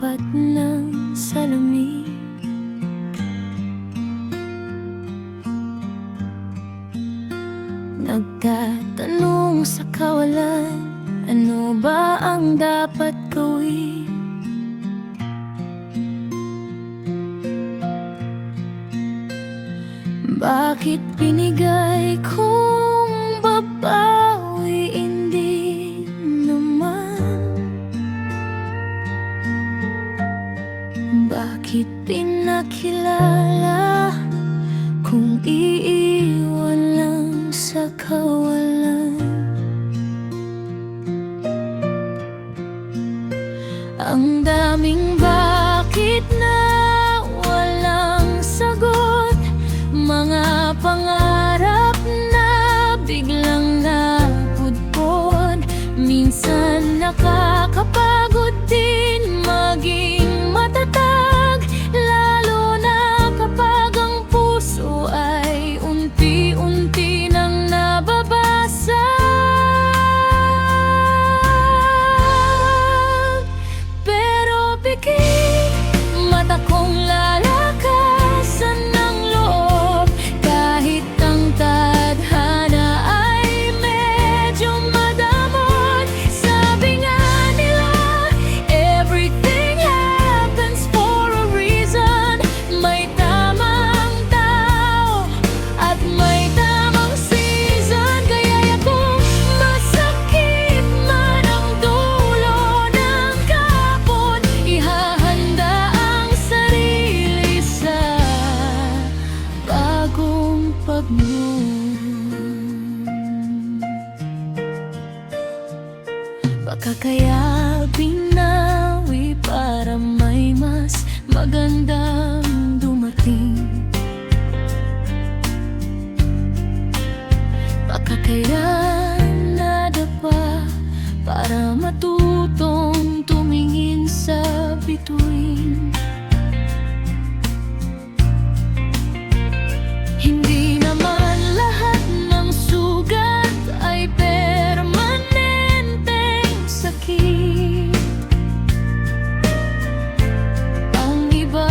tapat ng salamin. Nagtatanong sa kawalan, ano ba ang dapat gawin? Bakit binigay kung babawi, hindi naman? Bakit pinakilala kung iiwan lang sa kawalan? Ang daming bakit na walang sagot, mga pangarap na biglang napudpod. Minsan nakakapagod din maging matatag, lalo na kapag ang puso ay unti-unti nang nababasag. Pero pikit mata kong lalakasan ng loob, kahit ang tadhana ay medyo madamot. Sabi nga nila, everything happens for a reason. May tamang tao at may tamang season. Kaya kung masakit man ang dulo ng kapon, ihahanda ang sarili sa bagong pagnoon. Baka kaya binawi para may mas magandang dumating. Baka kaya nadapa para matutong tumingin sa bituin. Hindi naman lahat ng sugat ay permanenteng sakit. Ang iba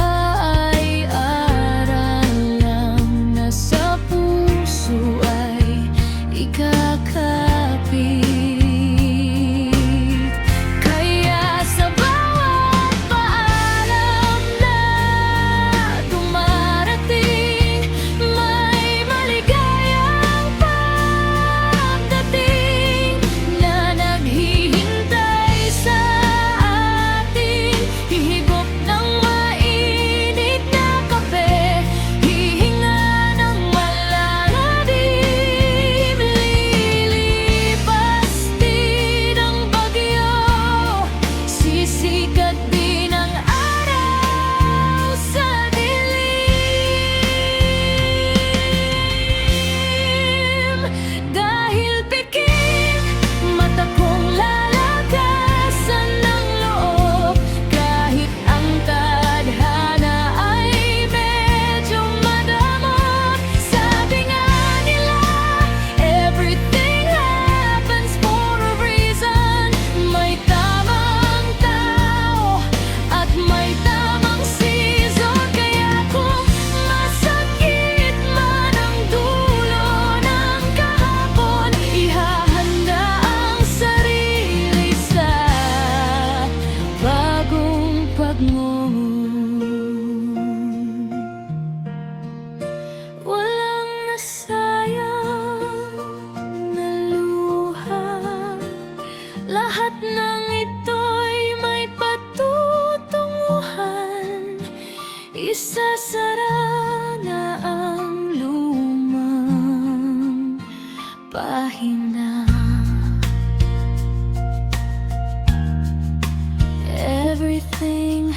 ay aral lang na sa puso ay ikakapit. Kaya sa bawat paalam na dumarating, may maligayang pagdating na naghihintay sa atin. Hihigop ng mainit na kape, hihinga ng malalalim. Lilipas din ang bagyo, sisikat din ang araw sa dilim. Dahil pikit mata kong lalakasan ng loob, kahit ang tadhana ay medyo madamot. Sabi nga nila, everything happens for a reason. May tamang tao at may tamang season. Kaya kung masakit man ang dulo ng kahapon, ihahanda ang sarili sa bagong pagnoon. Walang nasayang na luha, lahat ng ito'y may patutunguhan. Isasara na ang lumang pahina. Everything